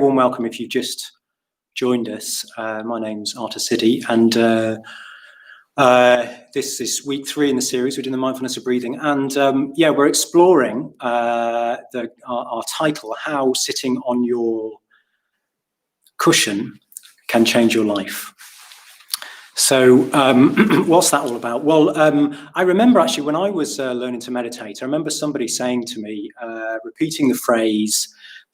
Warm welcome if you've just joined us. My name's Arthasiddhi, and this is week 3 in the series. We're doing the Mindfulness of Breathing, and we're exploring our title, How Sitting on Your Cushion Can Change Your Life. So what's that all about? Well, I remember actually when I was learning to meditate, I remember somebody saying to me, repeating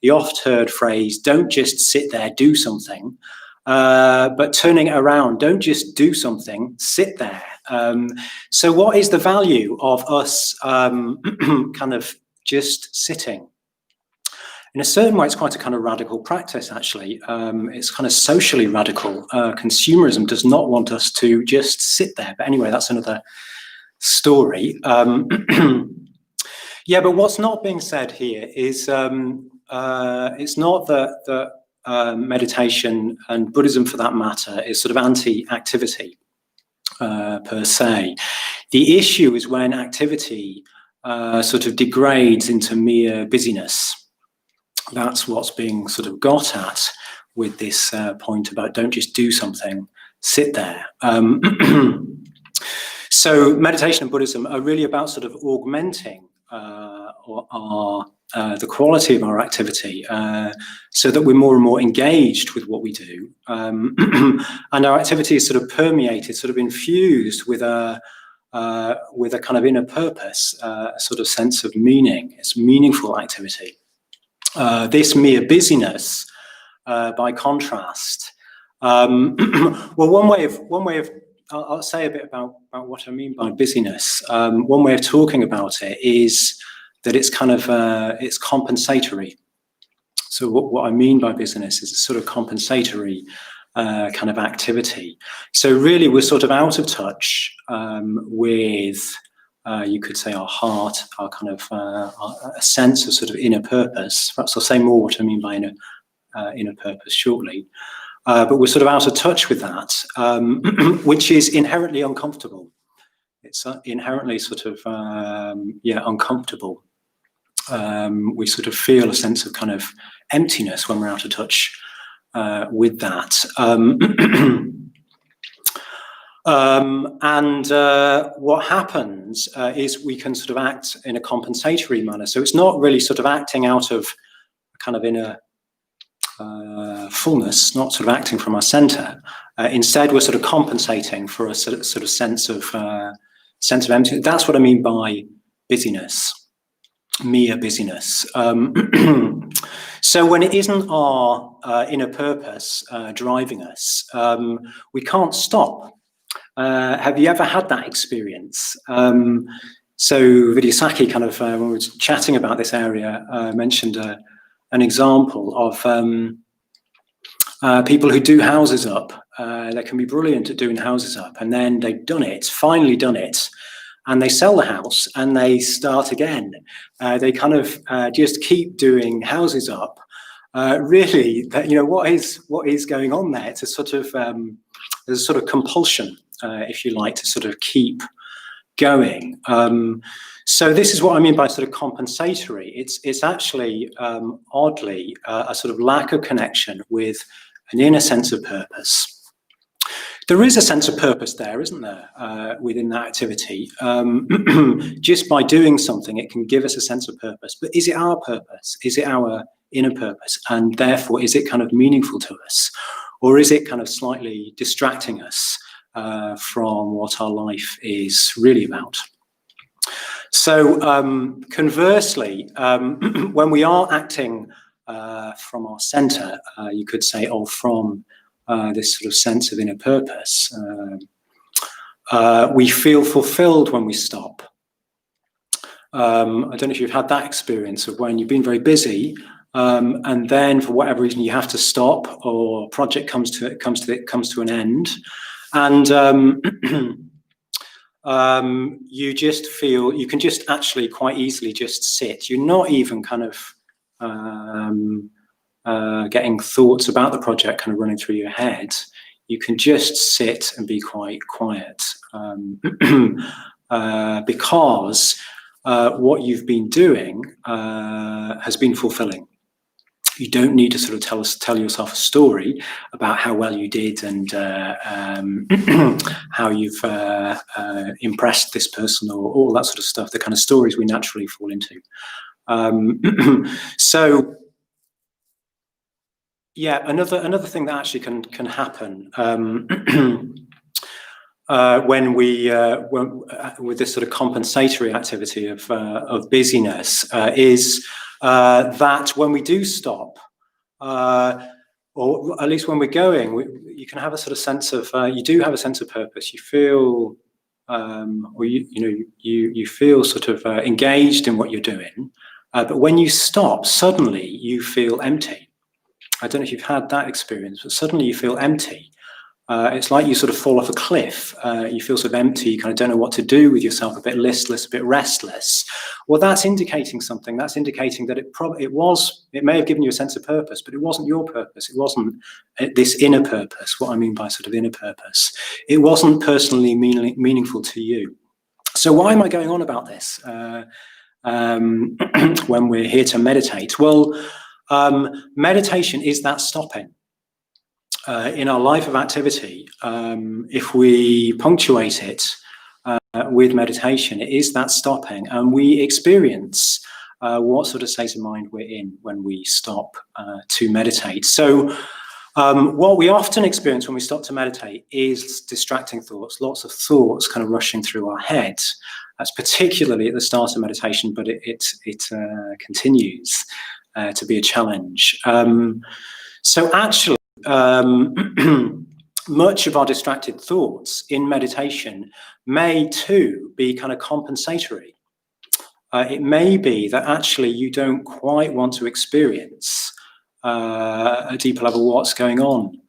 the oft-heard phrase, don't just sit there, do something, but turning it around, don't just do something, sit there. So what is the value of us kind of just sitting? In a certain way, it's quite a kind of radical practice, actually. It's kind of socially radical. Consumerism does not want us to just sit there. But anyway, that's another story. Yeah, but what's not being said here is it's not that meditation and Buddhism, for that matter, is sort of anti-activity per se. The issue is when activity sort of degrades into mere busyness. That's what's being sort of got at with this point about don't just do something, sit there. So meditation and Buddhism are really about sort of augmenting the quality of our activity so that we're more and more engaged with what we do. And our activity is sort of permeated, sort of infused with a kind of inner purpose, a sort of sense of meaning. It's meaningful activity. This mere busyness, by contrast, well, one way of I'll say a bit about what I mean by busyness. One way of talking about it is that it's kind of it's compensatory. So what I mean by busyness is a sort of compensatory kind of activity. So really, we're sort of out of touch with. You could say our heart, our kind of a sense of sort of inner purpose. Perhaps I'll say more what I mean by inner purpose shortly. But we're sort of out of touch with that, which is inherently uncomfortable. It's inherently sort of, uncomfortable. We sort of feel a sense of kind of emptiness when we're out of touch with that. What happens is we can sort of act in a compensatory manner. So it's not really sort of acting out of kind of inner fullness, not sort of acting from our center. Instead, we're sort of compensating for a sort of sense of emptiness. That's what I mean by busyness, mere busyness. So when it isn't our inner purpose driving us, we can't stop. Have you ever had that experience? So Vidyasaki kind of, when we were chatting about this area, mentioned an example of people who do houses up. They can be brilliant at doing houses up, and then they've finally done it, and they sell the house and they start again. They kind of just keep doing houses up. Really, what is going on there? It's a sort of there's a sort of compulsion, if you like, to sort of keep going. So this is what I mean by sort of compensatory. It's actually oddly a sort of lack of connection with an inner sense of purpose. There is a sense of purpose there, isn't there, within that activity? Just by doing something, it can give us a sense of purpose. But is it our purpose? Is it our inner purpose? And therefore, is it kind of meaningful to us? Or is it kind of slightly distracting us from what our life is really about? So conversely, when we are acting from our center, you could say, or from this sort of sense of inner purpose, we feel fulfilled when we stop. I don't know if you've had that experience of when you've been very busy, and then for whatever reason you have to stop, or project comes to an end, and you just feel you can just actually quite easily just sit. You're not even kind of getting thoughts about the project kind of running through your head. You can just sit and be quite quiet because what you've been doing has been fulfilling. You don't need to sort of tell yourself a story about how well you did and how you've impressed this person, or all that sort of stuff, the kind of stories we naturally fall into. So yeah, another thing that actually can happen when we with this sort of compensatory activity of busyness is that when we do stop, or at least when we're going, you can have a sort of sense of you do have a sense of purpose. You feel, or you feel sort of engaged in what you're doing. But when you stop, suddenly you feel empty. I don't know if you've had that experience, but suddenly you feel empty. It's like you sort of fall off a cliff. You feel sort of empty. You kind of don't know what to do with yourself, a bit listless, a bit restless. Well, that's indicating something. That's indicating that it may have given you a sense of purpose, but it wasn't your purpose. It wasn't this inner purpose. What I mean by sort of inner purpose, it wasn't personally meaningful to you. So why am I going on about this when we're here to meditate? Well, meditation is that stopping. In our life of activity, if we punctuate it with meditation, it is that stopping, and we experience what sort of state of mind we're in when we stop to meditate. So what we often experience when we stop to meditate is distracting thoughts, lots of thoughts kind of rushing through our heads. That's particularly at the start of meditation, but it continues to be a challenge. So actually, much of our distracted thoughts in meditation may too be kind of compensatory. It may be that actually you don't quite want to experience a deeper level what's going on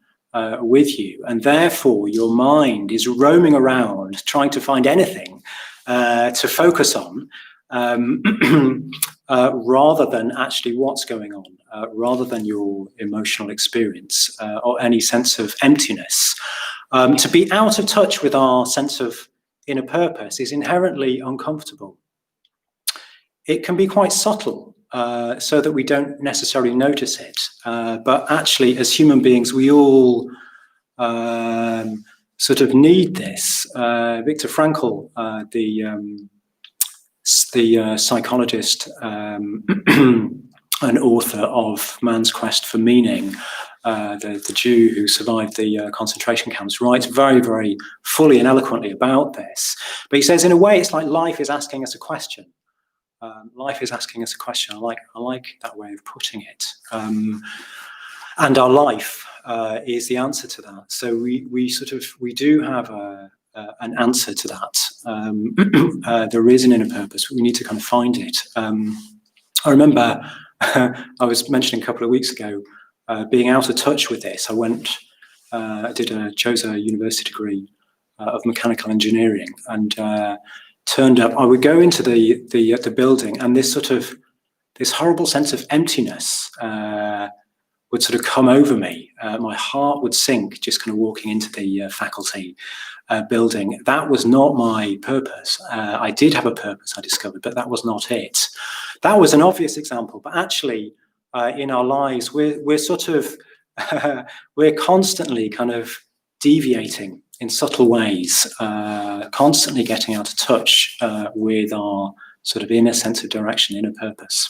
with you, and therefore your mind is roaming around trying to find anything to focus on, rather than actually what's going on, rather than your emotional experience or any sense of emptiness. To be out of touch with our sense of inner purpose is inherently uncomfortable. It can be quite subtle, so that we don't necessarily notice it. But actually, as human beings, we all sort of need this. Viktor Frankl, the psychologist and author of Man's Quest for Meaning, the Jew who survived the concentration camps, writes very, very fully and eloquently about this. But he says, in a way, it's like life is asking us a question. Life is asking us a question. I like that way of putting it. And our life is the answer to that. So we do have an answer to that. There is an inner purpose, but we need to kind of find it. I remember I was mentioning a couple of weeks ago being out of touch with this. I chose a university degree of mechanical engineering, and turned up. I would go into the building, and this horrible sense of emptiness would sort of come over me. My heart would sink just kind of walking into the faculty building. That was not my purpose. I did have a purpose, I discovered, but that was not it. That was an obvious example, but actually in our lives, we're sort of, we're constantly kind of deviating in subtle ways, constantly getting out of touch with our sort of inner sense of direction, inner purpose.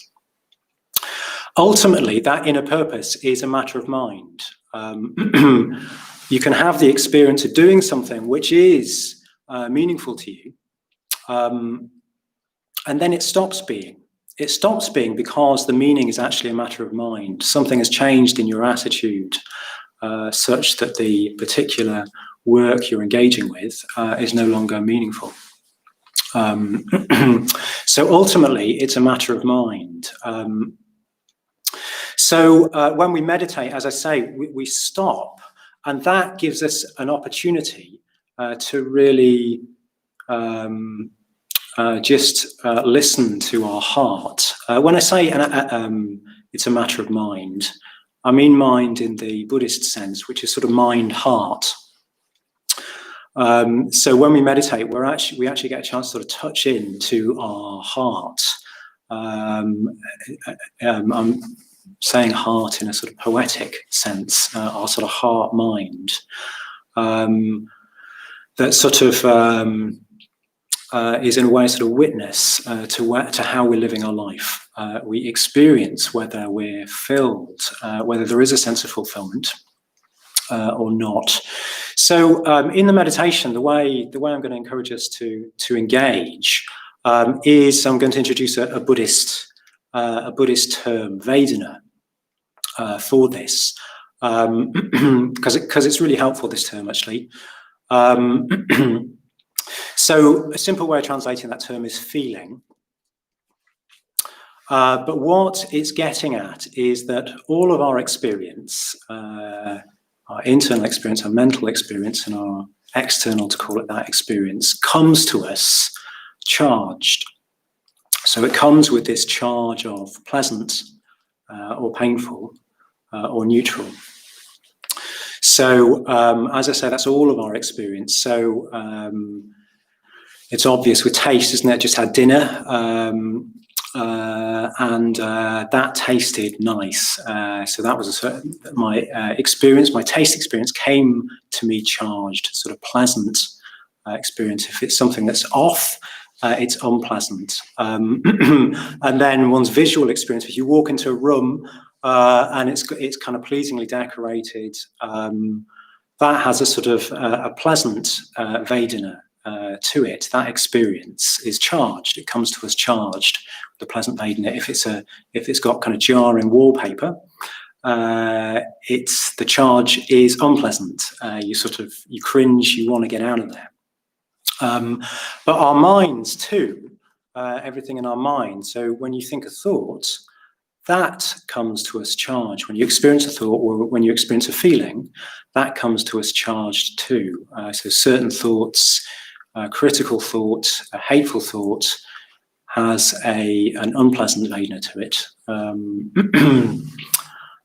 Ultimately, that inner purpose is a matter of mind. You can have the experience of doing something which is meaningful to you, and then it stops being. It stops being because the meaning is actually a matter of mind. Something has changed in your attitude such that the particular work you're engaging with is no longer meaningful. So ultimately, it's a matter of mind. So when we meditate, as I say, we stop, and that gives us an opportunity to really just listen to our heart. When I say it's a matter of mind, I mean mind in the Buddhist sense, which is sort of mind-heart. So when we meditate, we actually get a chance to sort of touch into our heart. saying heart in a sort of poetic sense, our sort of heart mind, that sort of is in a way sort of witness to how we're living our life. We experience whether we're filled, whether there is a sense of fulfillment or not. So in the meditation, the way I'm going to encourage us to engage is I'm going to introduce a Buddhist term, Vedana, for this, because it's really helpful, this term, actually. So a simple way of translating that term is feeling. But what it's getting at is that all of our experience, our internal experience, our mental experience, and our external, to call it that, experience, comes to us charged. So it comes with this charge of pleasant or painful or neutral. So, as I say, that's all of our experience. So it's obvious with taste, isn't it? Just had dinner, and that tasted nice. So that was my experience. My taste experience came to me charged, sort of pleasant experience. If it's something that's off, it's unpleasant. And then one's visual experience, if you walk into a room and it's kind of pleasingly decorated, that has a sort of a pleasant Vedana to it. That experience is charged. It comes to us charged, the pleasant Vedana. If it's got kind of jarring wallpaper, the charge is unpleasant. You cringe. You want to get out of there. But our minds too, everything in our mind. So when you think a thought, that comes to us charged. When you experience a thought or when you experience a feeling, that comes to us charged too. So certain thoughts, critical thought, a hateful thought, has an unpleasant Vedana to it.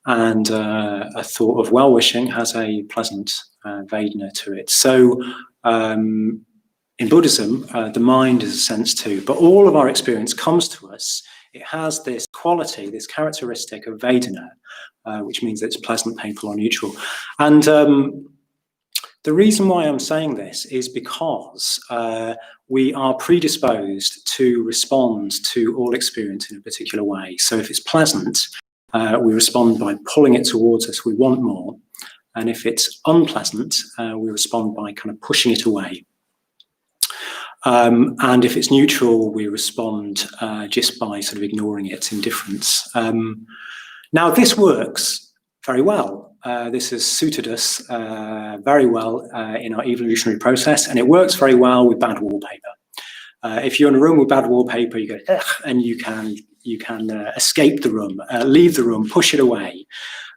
And a thought of well-wishing has a pleasant Vedana to it. So in Buddhism, the mind is a sense too, but all of our experience comes to us. It has this quality, this characteristic of Vedana, which means that it's pleasant, painful, or neutral. And the reason why I'm saying this is because we are predisposed to respond to all experience in a particular way. So if it's pleasant, we respond by pulling it towards us. We want more. And if it's unpleasant, we respond by kind of pushing it away. And if it's neutral, we respond just by sort of ignoring its indifference. Now, this works very well. This has suited us very well in our evolutionary process, and it works very well with bad wallpaper. If you're in a room with bad wallpaper, you go, ugh, and you can escape the room, leave the room, push it away.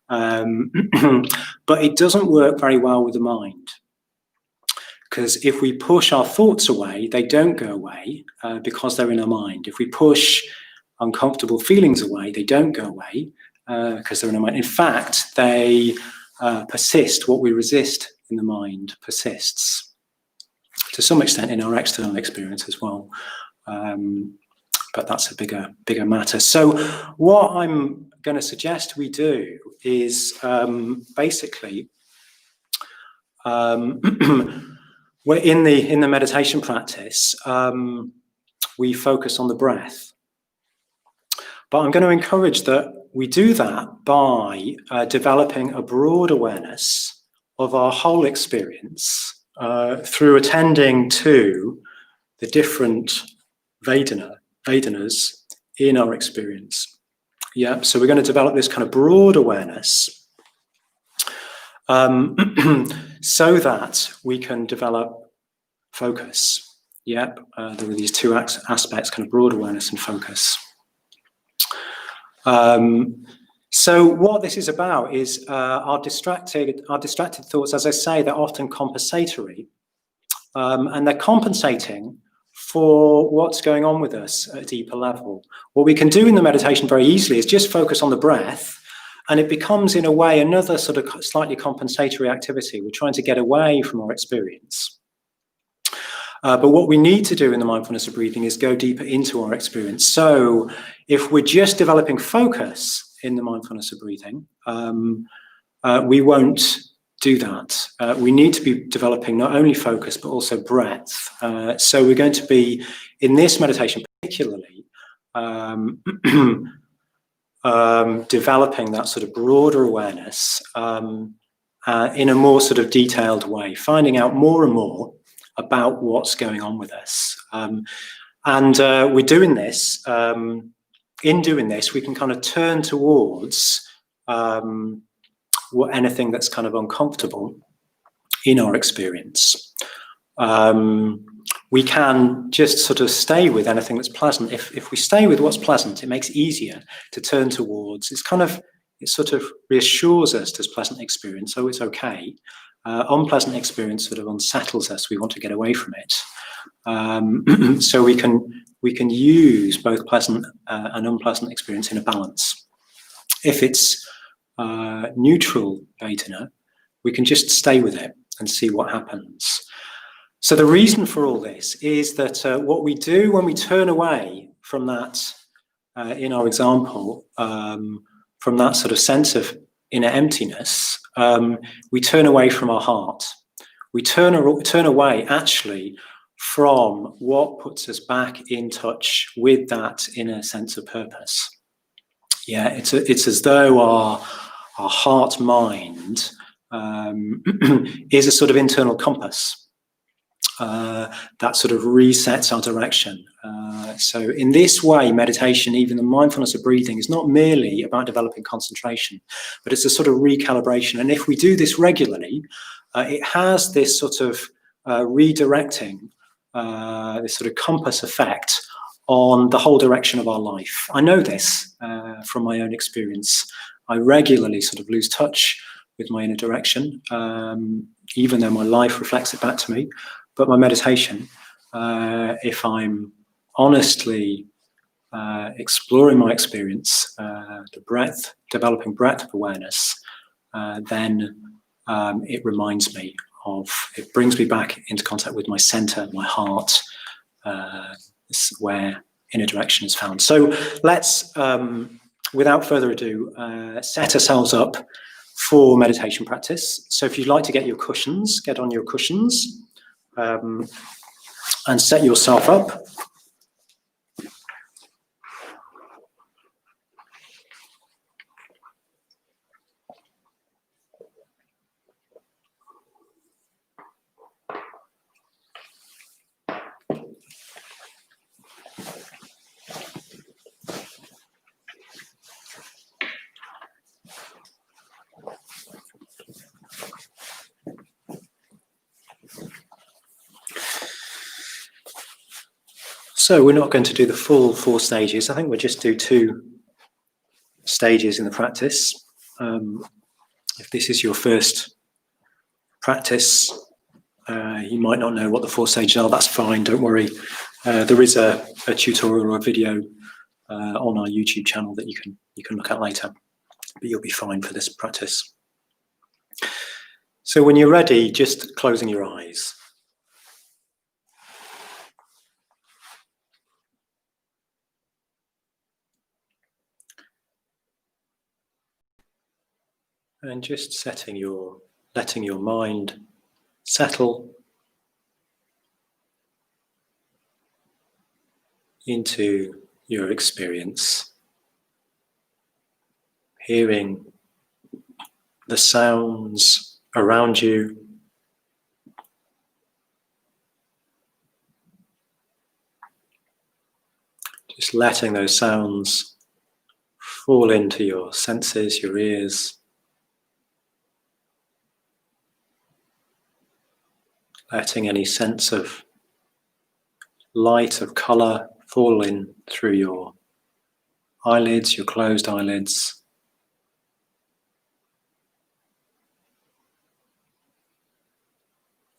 But it doesn't work very well with the mind. Because if we push our thoughts away, they don't go away because they're in our mind. If we push uncomfortable feelings away, they don't go away because they're in our mind. In fact, they persist. What we resist in the mind persists to some extent in our external experience as well. But that's a bigger matter. So what I'm going to suggest we do is basically we're in the meditation practice, we focus on the breath. But I'm going to encourage that we do that by developing a broad awareness of our whole experience through attending to the different Vedanas in our experience. Yeah, so we're going to develop this kind of broad awareness so that we can develop focus. Yep, there are these two aspects, kind of broad awareness and focus. So what this is about is our distracted thoughts, as I say, they're often compensatory, and they're compensating for what's going on with us at a deeper level. What we can do in the meditation very easily is just focus on the breath, and it becomes, in a way, another sort of slightly compensatory activity. We're trying to get away from our experience. But what we need to do in the mindfulness of breathing is go deeper into our experience. So if we're just developing focus in the mindfulness of breathing, we won't do that. We need to be developing not only focus, but also breadth. So we're going to be, in this meditation particularly, developing that sort of broader awareness in a more sort of detailed way, finding out more and more about what's going on with us. And we're doing this, in doing this, we can kind of turn towards anything that's kind of uncomfortable in our experience. We can just sort of stay with anything that's pleasant. If we stay with what's pleasant, it makes it easier to turn towards. It sort of reassures us there's pleasant experience, so it's okay. Unpleasant experience sort of unsettles us. We want to get away from it. So we can use both pleasant and unpleasant experience in a balance. If it's neutral Vedana, we can just stay with it and see what happens. So the reason for all this is that what we do when we turn away from that, in our example, from that sort of sense of inner emptiness, we turn away from our heart. We turn away actually from what puts us back in touch with that inner sense of purpose. Yeah, it's as though our heart mind is a sort of internal compass that sort of resets our direction. So in this way, meditation, even the mindfulness of breathing, is not merely about developing concentration, but it's a sort of recalibration. And if we do this regularly, it has this sort of redirecting, this sort of compass effect on the whole direction of our life. I know this from my own experience. I regularly sort of lose touch with my inner direction, even though my life reflects it back to me. But my meditation, if I'm honestly exploring my experience, the breadth, developing breadth of awareness, then it reminds me it brings me back into contact with my center, my heart, where inner direction is found. So let's, without further ado, set ourselves up for meditation practice. So if you'd like to get your cushions, get on your cushions, and set yourself up. So we're not going to do the full 4 stages. I think we'll just do 2 stages in the practice. If this is your first practice, you might not know what the 4 stages are. That's fine, don't worry. There is a tutorial or a video on our YouTube channel that you can look at later, but you'll be fine for this practice. So when you're ready, just closing your eyes. And just letting your mind settle into your experience, hearing the sounds around you, just letting those sounds fall into your senses, your ears. Letting any sense of light, of colour, fall in through your eyelids, your closed eyelids.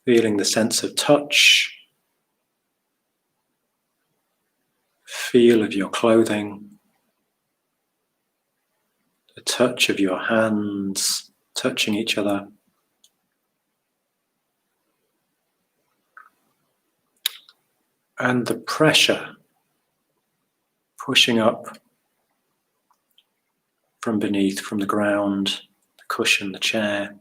Feeling the sense of touch, feel of your clothing, the touch of your hands touching each other. And the pressure pushing up from beneath, from the ground, the cushion, the chair.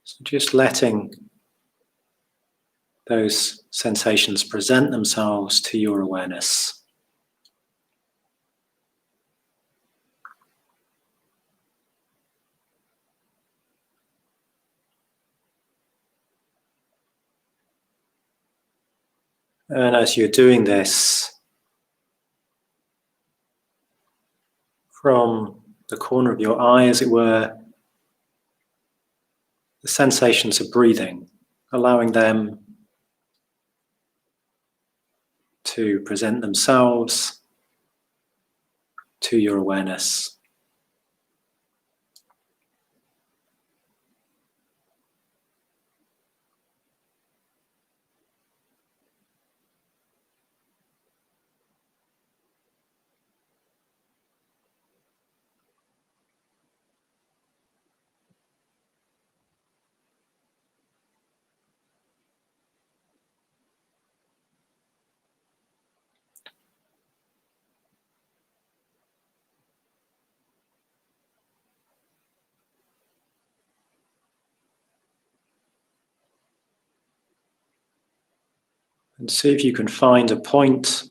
So just letting those sensations present themselves to your awareness. And as you're doing this, from the corner of your eye, as it were, the sensations of breathing, allowing them to present themselves to your awareness. And see if you can find a point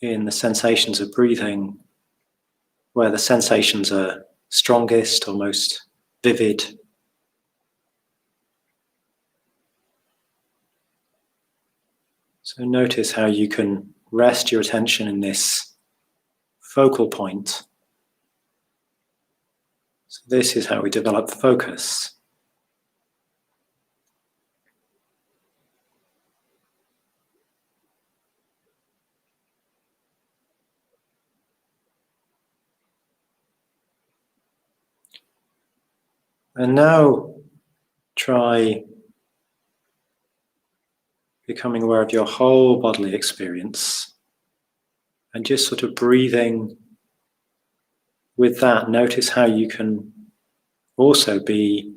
in the sensations of breathing where the sensations are strongest or most vivid. So notice how you can rest your attention in this focal point. So this is how we develop focus. And now try becoming aware of your whole bodily experience and just sort of breathing with that. Notice how you can also be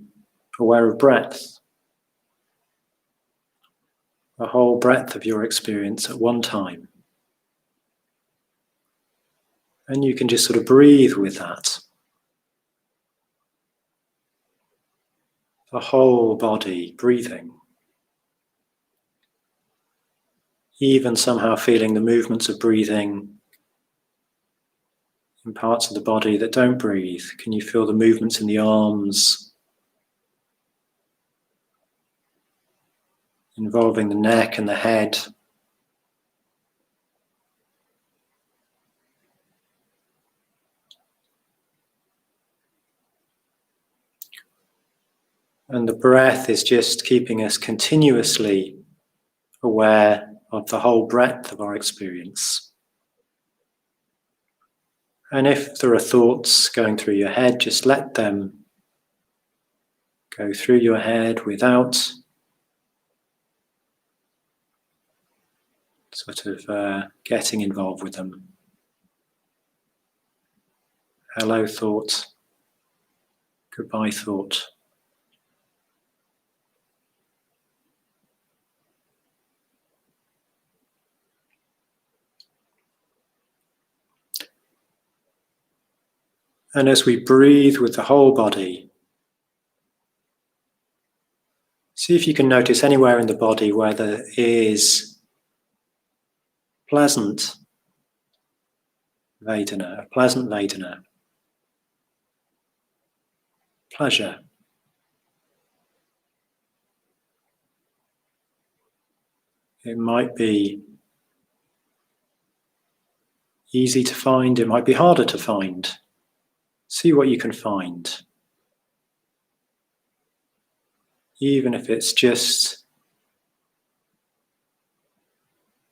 aware of breath, the whole breadth of your experience at one time. And you can just sort of breathe with that. The whole body breathing. Even somehow feeling the movements of breathing in parts of the body that don't breathe. Can you feel the movements in the arms, involving the neck and the head? And the breath is just keeping us continuously aware of the whole breadth of our experience. And if there are thoughts going through your head, just let them go through your head without sort of getting involved with them. Hello thought, goodbye thought. And as we breathe with the whole body, see if you can notice anywhere in the body where there is pleasant Vedana, pleasant Vedana, pleasure. It might be easy to find, it might be harder to find. See what you can find. Even if it's just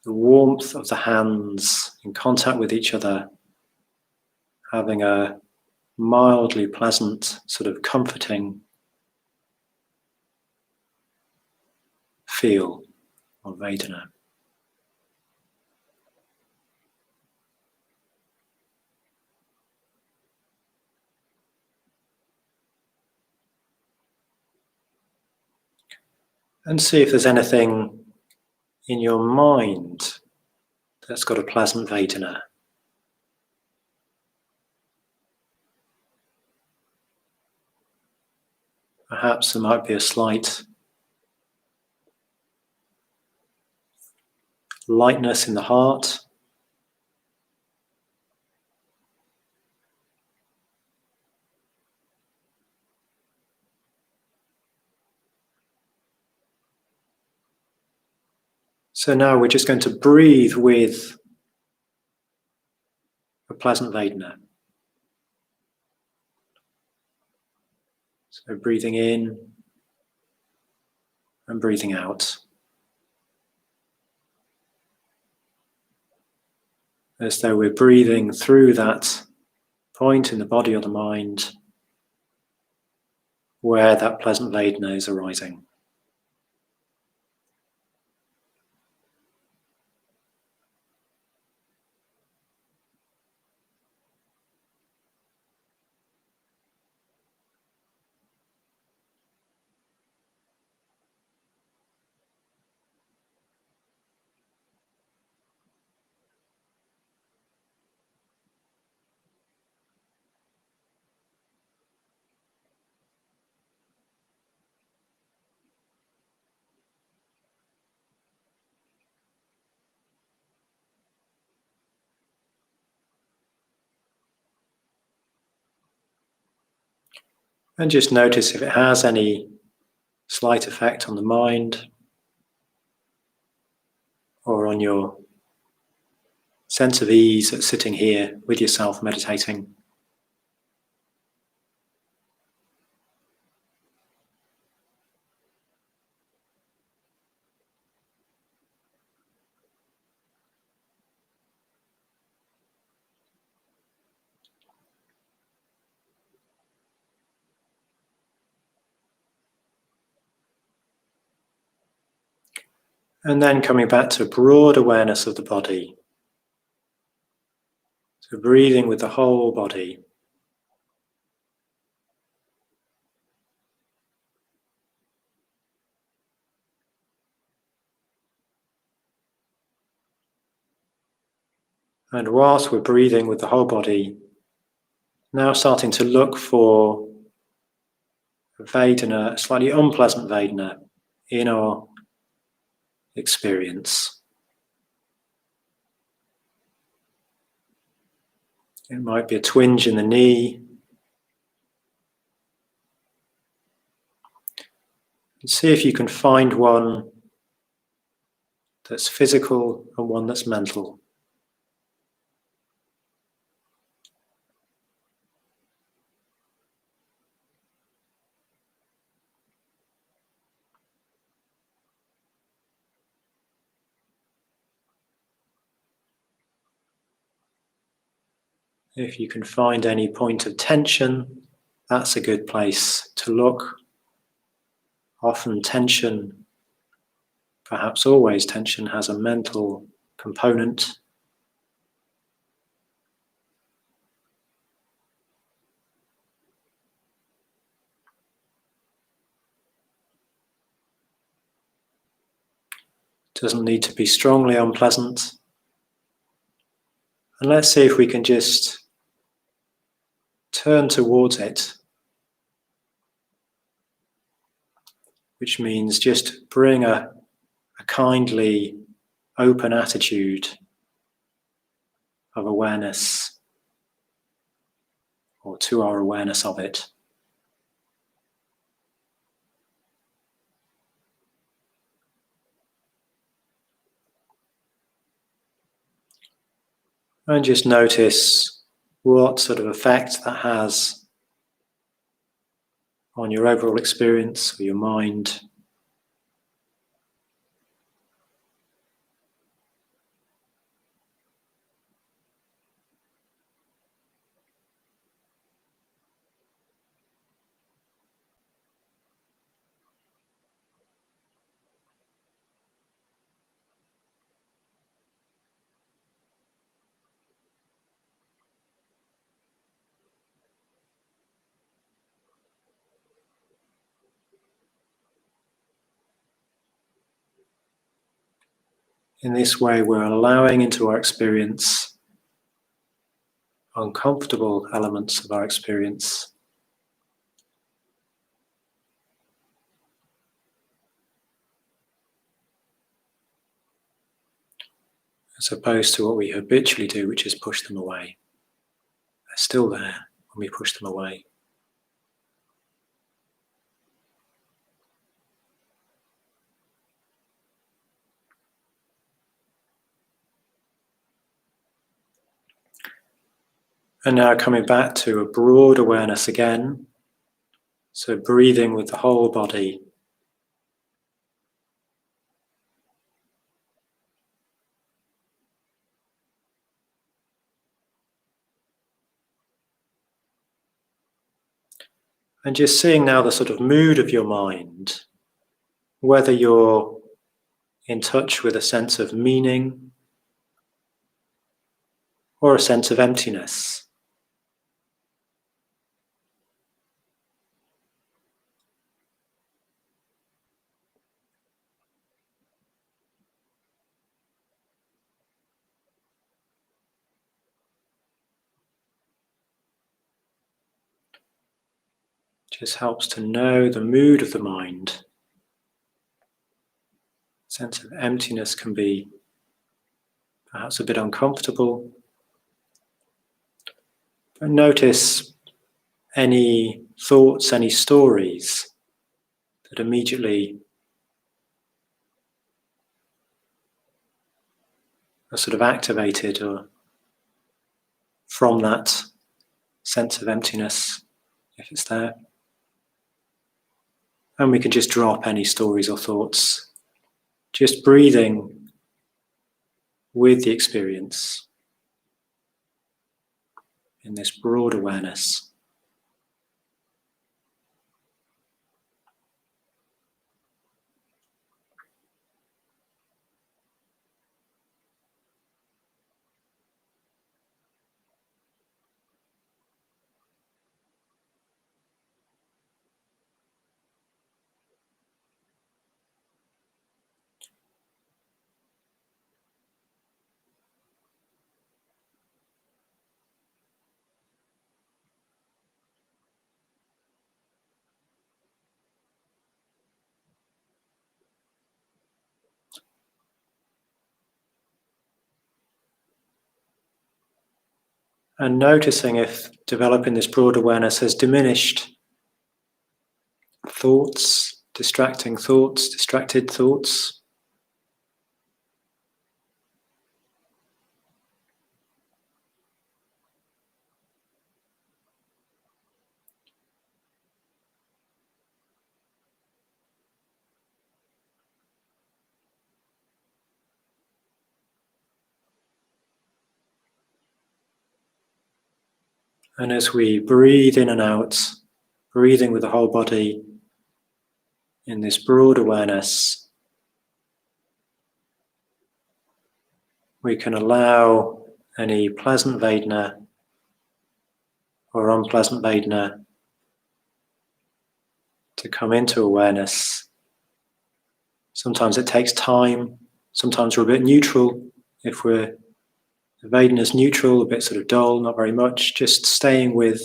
the warmth of the hands in contact with each other, having a mildly pleasant, sort of comforting feel of Vedana. And see if there's anything in your mind that's got a pleasant Vedana. Perhaps there might be a slight lightness in the heart. So now we're just going to breathe with a pleasant Vedana. So breathing in and breathing out. As though we're breathing through that point in the body or the mind where that pleasant Vedana is arising. And just notice if it has any slight effect on the mind or on your sense of ease at sitting here with yourself meditating. And then coming back to broad awareness of the body. So breathing with the whole body. And whilst we're breathing with the whole body, now starting to look for a Vedana, a slightly unpleasant Vedana in our experience. It might be a twinge in the knee. And see if you can find one that's physical and one that's mental. If you can find any point of tension, that's a good place to look. Often tension, perhaps always tension, has a mental component. Doesn't need to be strongly unpleasant. And let's see if we can just turn towards it, which means just bring a kindly, open attitude of awareness, or to our awareness of it. And just notice what sort of effect that has on your overall experience or your mind. In this way, we're allowing into our experience uncomfortable elements of our experience, as opposed to what we habitually do, which is push them away. They're still there when we push them away. And now coming back to a broad awareness again. So breathing with the whole body. And just seeing now the sort of mood of your mind, whether you're in touch with a sense of meaning or a sense of emptiness. Just helps to know the mood of the mind. Sense of emptiness can be perhaps a bit uncomfortable. But notice any thoughts, any stories that immediately are sort of activated or from that sense of emptiness, if it's there. And we can just drop any stories or thoughts, just breathing with the experience in this broad awareness. And noticing if developing this broad awareness has diminished thoughts, distracting thoughts, distracted thoughts. And as we breathe in and out, breathing with the whole body in this broad awareness, we can allow any pleasant Vedana or unpleasant Vedana to come into awareness. Sometimes it takes time, sometimes we're a bit neutral. If the Vedana is neutral, a bit sort of dull, not very much, just staying with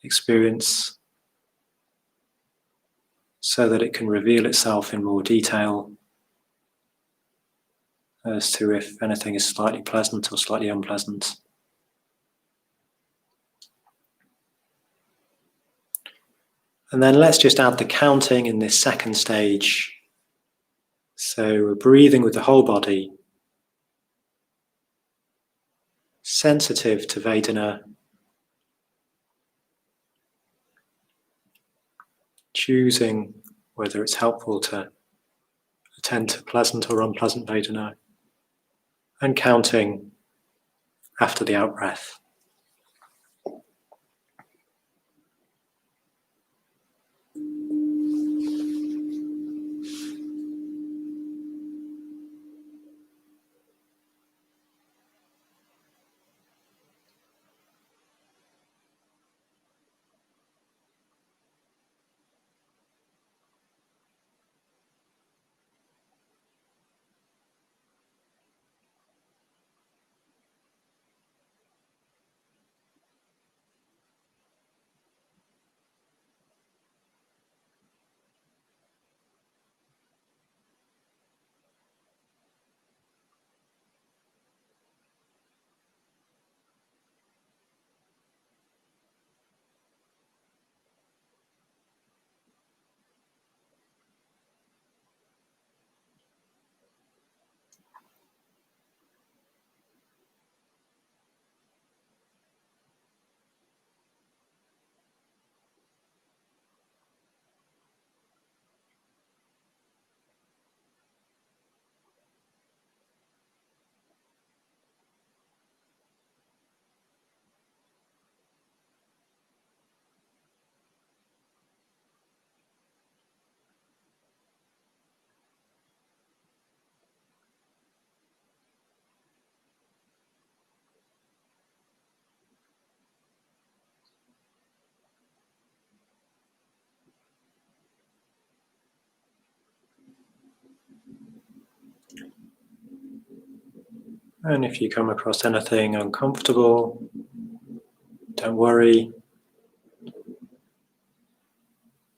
experience so that it can reveal itself in more detail as to if anything is slightly pleasant or slightly unpleasant. And then let's just add the counting in this second stage. So we're breathing with the whole body, sensitive to Vedana, choosing whether it's helpful to attend to pleasant or unpleasant Vedana, and counting after the out-breath. And if you come across anything uncomfortable, don't worry.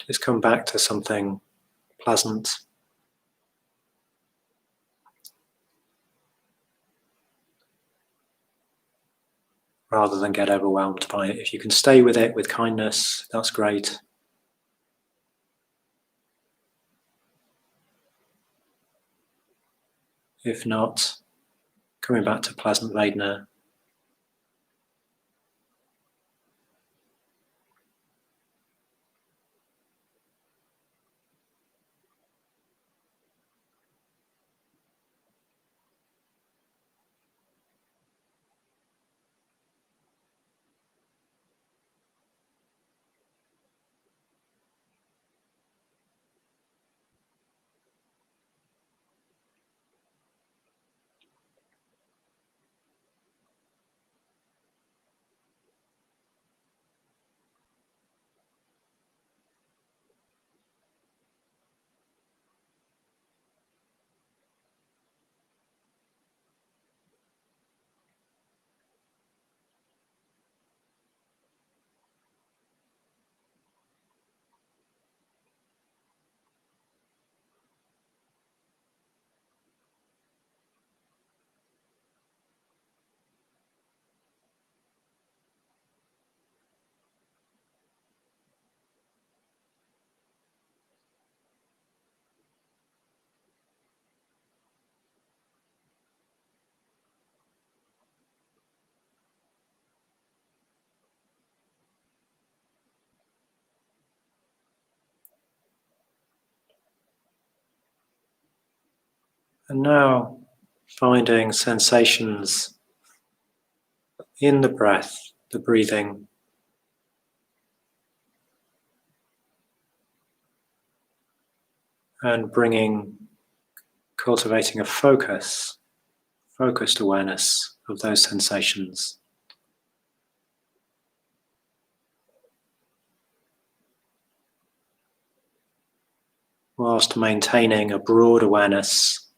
Just come back to something pleasant. Rather than get overwhelmed by it. If you can stay with it with kindness, that's great. If not, coming back to pleasant Vedana. And now finding sensations in the breath, the breathing, and cultivating a focused awareness of those sensations. Whilst maintaining a broad awareness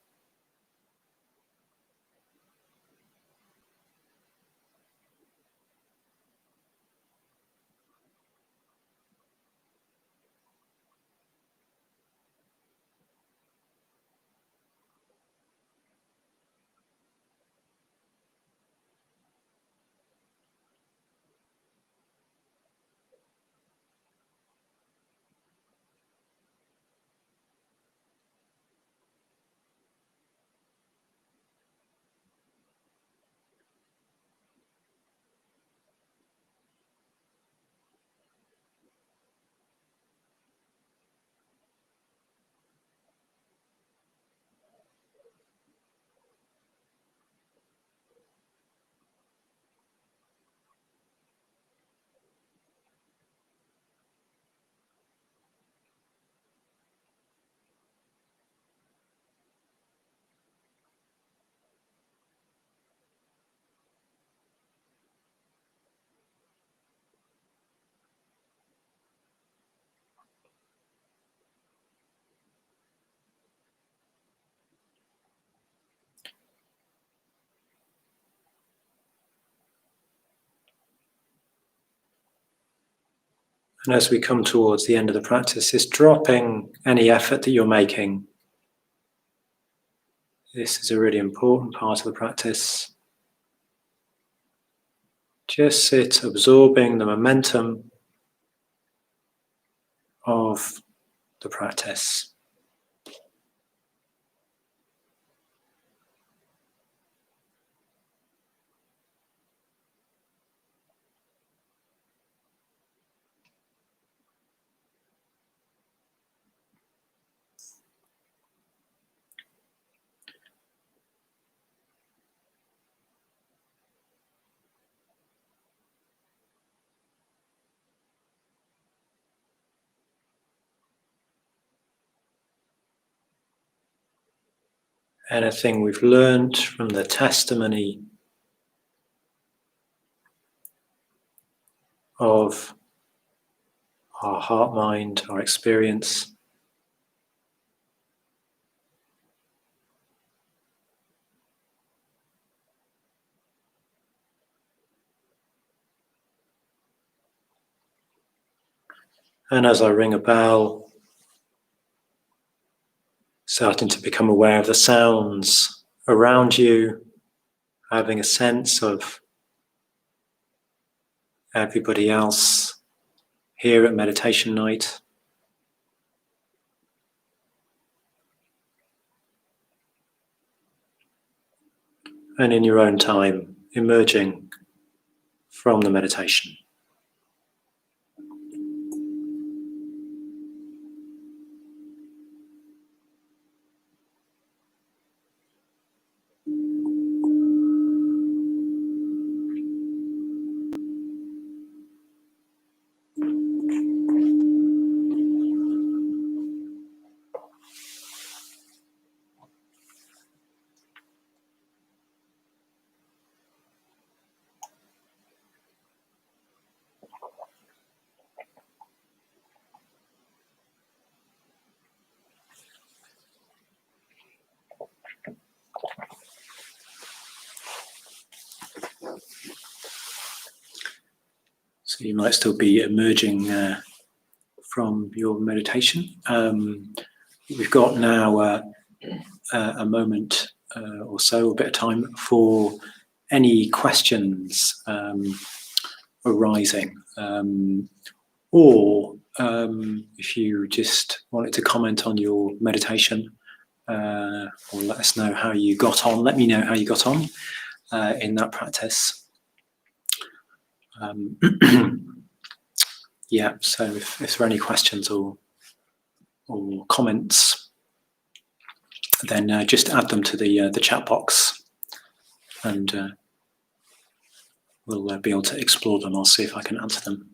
And as we come towards the end of the practice, is dropping any effort that you're making. This is a really important part of the practice. Just sit absorbing the momentum of the practice. Anything we've learned from the testimony of our heart, mind, our experience. And as I ring a bell, starting to become aware of the sounds around you, having a sense of everybody else here at meditation night. And in your own time, emerging from the meditation. So you might still be emerging from your meditation. We've got now a moment or so, a bit of time for any questions arising, or if you just wanted to comment on your meditation, or let us know how you got on. Let me know how you got on in that practice. Yeah, so if there are any questions or comments, then just add them to the chat box, and we'll be able to explore them. I'll see if I can answer them.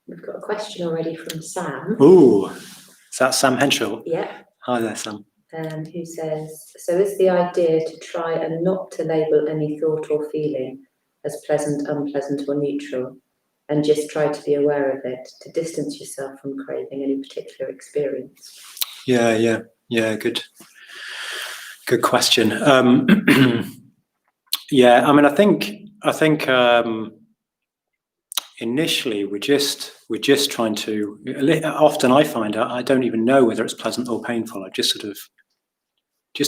We've got a question already from Sam. Ooh, is that Sam Henshaw? Yeah. Hi there, Sam. Who says, so is the idea to try and not to label any thought or feeling as pleasant, unpleasant, or neutral, and just try to be aware of it, to distance yourself from craving any particular experience? Yeah. Good question. Yeah, I mean, I think initially we're just trying to. Often I find I don't even know whether it's pleasant or painful. I just sort of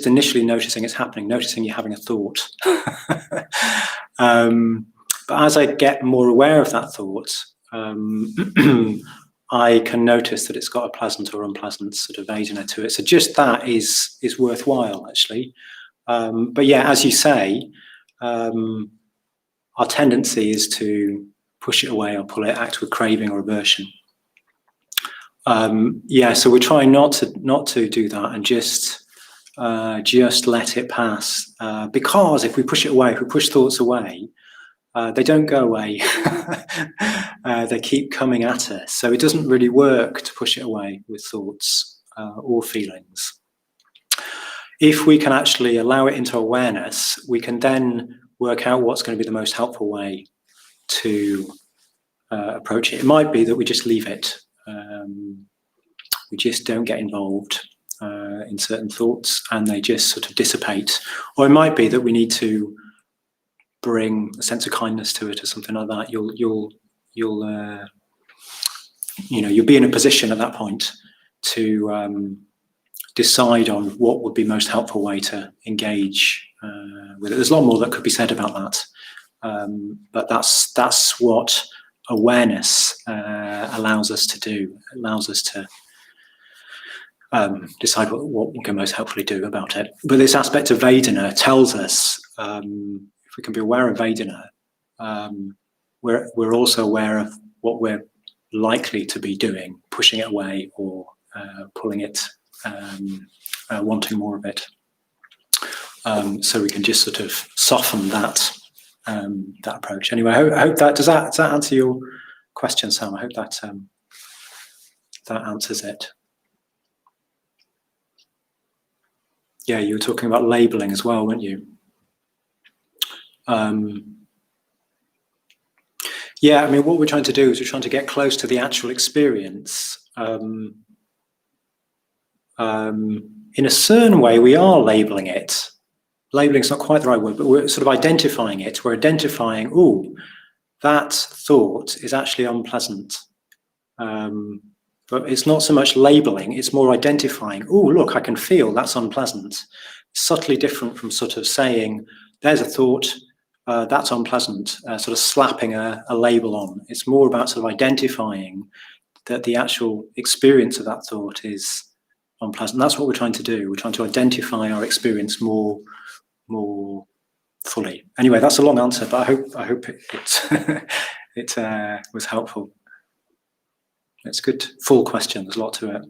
initially noticing it's happening, noticing you're having a thought. But as I get more aware of that thought, I can notice that it's got a pleasant or unpleasant sort of Vedana to it. So just that is worthwhile, actually. But yeah, as you say, our tendency is to push it away or pull it, act with craving or aversion. Yeah, so we're trying not to do that and just let it pass. Because if we push it away, if we push thoughts away, they don't go away. They keep coming at us. So it doesn't really work to push it away with thoughts or feelings. If we can actually allow it into awareness, we can then work out what's going to be the most helpful way to approach it. It might be that we just leave it. We just don't get involved in certain thoughts and they just sort of dissipate. Or it might be that we need to bring a sense of kindness to it or something like that. You'll be in a position at that point to decide on what would be most helpful way to engage with it. There's a lot more that could be said about that, but that's what awareness allows us to do. It allows us to decide what we can most helpfully do about it. But this aspect of Vedana tells us, if we can be aware of Vedana, we're also aware of what we're likely to be doing, pushing it away or pulling it, wanting more of it. So we can just sort of soften that approach. Anyway, I hope that does that answer your question, Sam. I hope that that answers it. Yeah, you were talking about labeling as well, weren't you? Yeah, I mean, what we're trying to do is we're trying to get close to the actual experience. In a certain way, we are labeling it. Labeling is not quite the right word, but we're sort of identifying it. We're identifying, oh, that thought is actually unpleasant. But it's not so much labeling, it's more identifying, oh, look, I can feel that's unpleasant. Subtly different from sort of saying, there's a thought, that's unpleasant, sort of slapping a label on. It's more about sort of identifying that the actual experience of that thought is unpleasant. That's what we're trying to do. We're trying to identify our experience more fully. Anyway, that's a long answer, but I hope it was helpful. It's good, full question. There's a lot to it.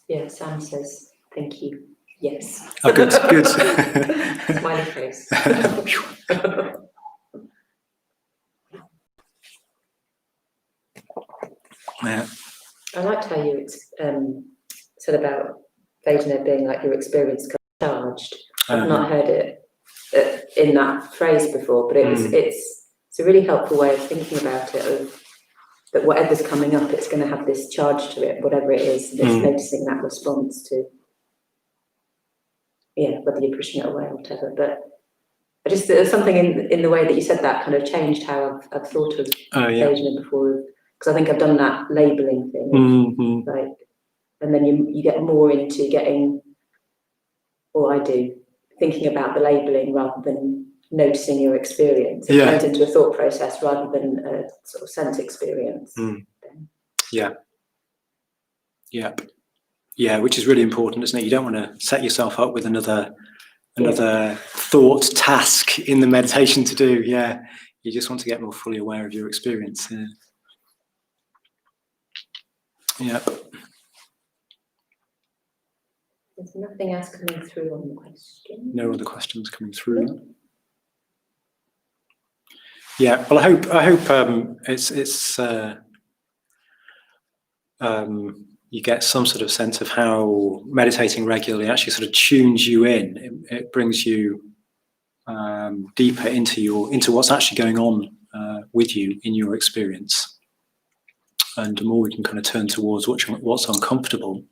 Yeah, Sam says, thank you. Yes. Oh, good. Smiley face. Yeah. I liked how you said about Vedana being like your experience charged. I've not heard it in that phrase before, but it's a really helpful way of thinking about it, of that whatever's coming up, it's going to have this charge to it, whatever it is, and it's noticing that response to, whether you're pushing it away or whatever. But I just, there's something in the way that you said that kind of changed how I've thought of Vedana before, because I think I've done that labelling thing, like, and then you get more into getting, or I do, thinking about the labelling rather than noticing your experience. It turns into a thought process rather than a sort of sense experience. Yeah, which is really important, isn't it? You don't want to set yourself up with another thought task in the meditation to do. Yeah, you just want to get more fully aware of your experience. Yeah. There's nothing else coming through on the question. No other questions coming through. No. Yeah, well, I hope it's you get some sort of sense of how meditating regularly actually sort of tunes you in. It brings you deeper into what's actually going on with you in your experience, and the more we can kind of turn towards what's uncomfortable,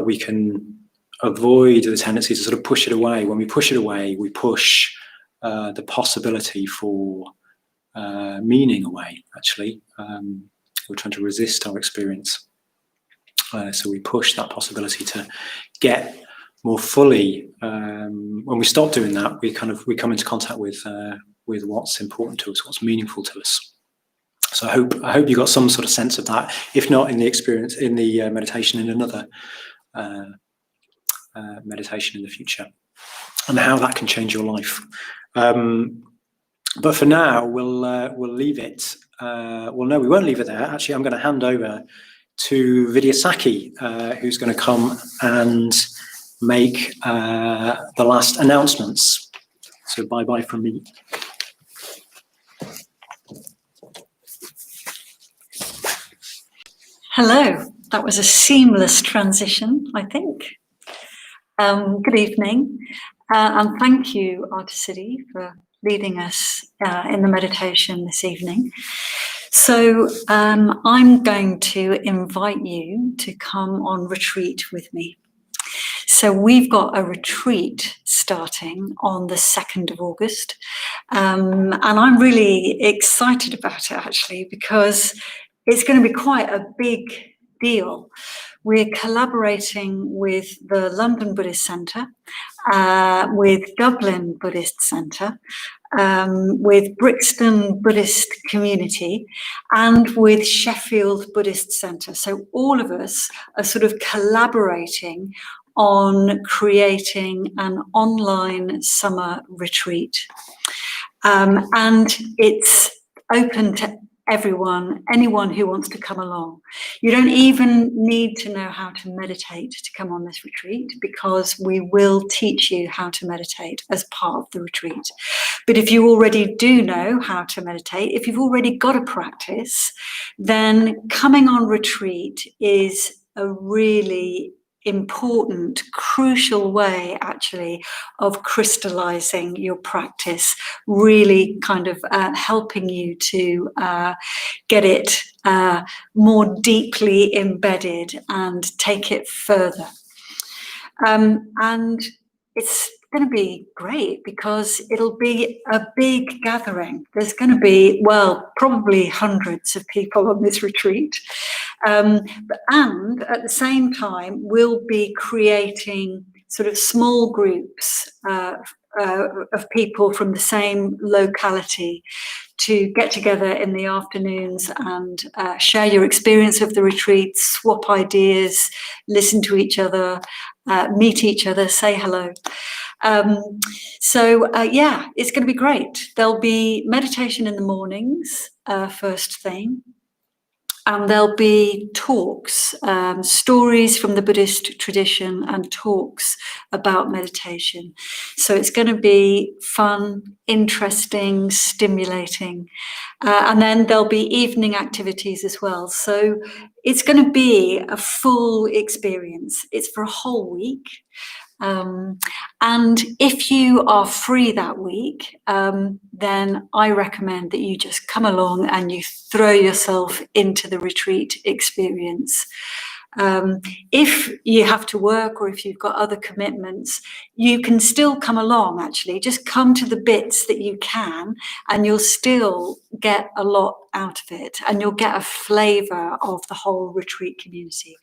we can avoid the tendency to sort of push it away. When we push it away, we push the possibility for meaning away, actually. We're trying to resist our experience. So we push that possibility to get more fully. When we stop doing that, we come into contact with what's important to us, what's meaningful to us. So I hope you got some sort of sense of that, if not in the experience, in the meditation, in another meditation in the future, and how that can change your life. But for now, we'll leave it. Well, no, we won't leave it there. Actually, I'm going to hand over to Vidyasaki, who's going to come and make the last announcements. So bye-bye from me. Hello. That was a seamless transition, I think. Good evening, and thank you, Arthasiddhi, for leading us in the meditation this evening. So I'm going to invite you to come on retreat with me. So we've got a retreat starting on the 2nd of August, and I'm really excited about it, actually, because it's going to be quite a big deal. We're collaborating with the London Buddhist Centre, with Dublin Buddhist Centre, with Brixton Buddhist Community, and with Sheffield Buddhist Centre. So all of us are sort of collaborating on creating an online summer retreat. And it's open to everyone, anyone who wants to come along. You don't even need to know how to meditate to come on this retreat, because we will teach you how to meditate as part of the retreat. But if you already do know how to meditate, if you've already got a practice, then coming on retreat is a really important, crucial way, actually, of crystallizing your practice, really kind of helping you to get it more deeply embedded and take it further. And it's going to be great because it'll be a big gathering. There's going to be, well, probably hundreds of people on this retreat. And at the same time, we'll be creating sort of small groups of people from the same locality to get together in the afternoons and share your experience of the retreat, swap ideas, listen to each other, meet each other, say hello. Yeah, it's going to be great. There'll be meditation in the mornings, first thing. And there'll be talks, stories from the Buddhist tradition and talks about meditation. So it's going to be fun, interesting, stimulating. And then there'll be evening activities as well. So it's going to be a full experience. It's for a whole week. And if you are free that week, then I recommend that you just come along and you throw yourself into the retreat experience. If you have to work or if you've got other commitments, you can still come along, actually. Just come to the bits that you can and you'll still get a lot out of it and you'll get a flavour of the whole retreat community,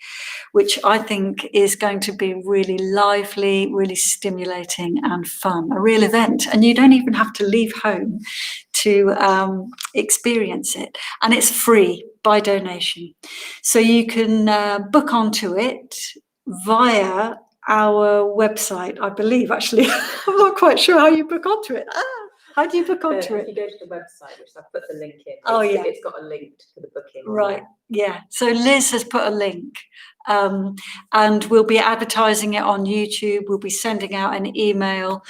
which I think is going to be really lively, really stimulating and fun, a real event. And you don't even have to leave home to experience it. And it's free by donation. So you can book onto it via our website, I believe, actually. I'm not quite sure how you book onto it. How do you book onto it? If you go to the website, which I've put the link in, it's got a link to the booking. Right, yeah. So Liz has put a link and we'll be advertising it on YouTube. We'll be sending out an email.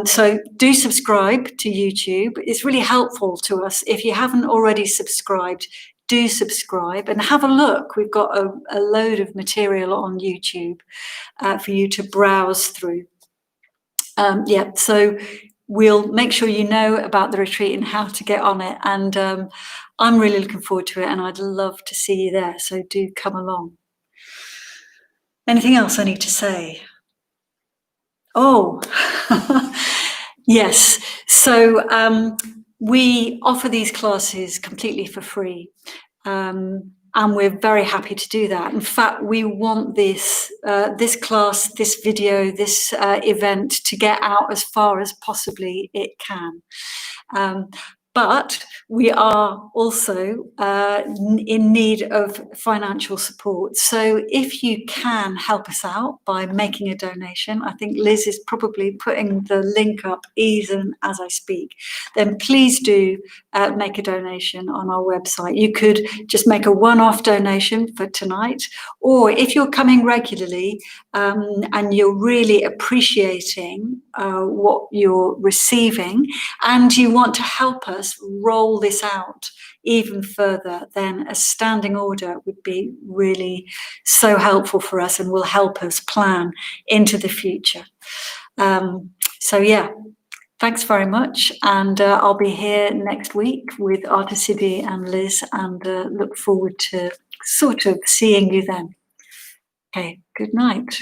So do subscribe to YouTube. It's really helpful to us. If you haven't already subscribed, do subscribe and have a look. We've got a load of material on YouTube for you to browse through. So we'll make sure you know about the retreat and how to get on it. And I'm really looking forward to it and I'd love to see you there. So do come along. Anything else I need to say? Oh, yes. So we offer these classes completely for free. And we're very happy to do that. In fact, we want this class, this video, this event to get out as far as possibly it can. But we are also in need of financial support. So if you can help us out by making a donation, I think Liz is probably putting the link up even as I speak, then please do make a donation on our website. You could just make a one-off donation for tonight, or if you're coming regularly and you're really appreciating what you're receiving and you want to help us roll this out even further, then a standing order would be really so helpful for us and will help us plan into the future. So yeah, thanks very much. And I'll be here next week with Arthasiddhi and Liz and look forward to sort of seeing you then. Okay, good night.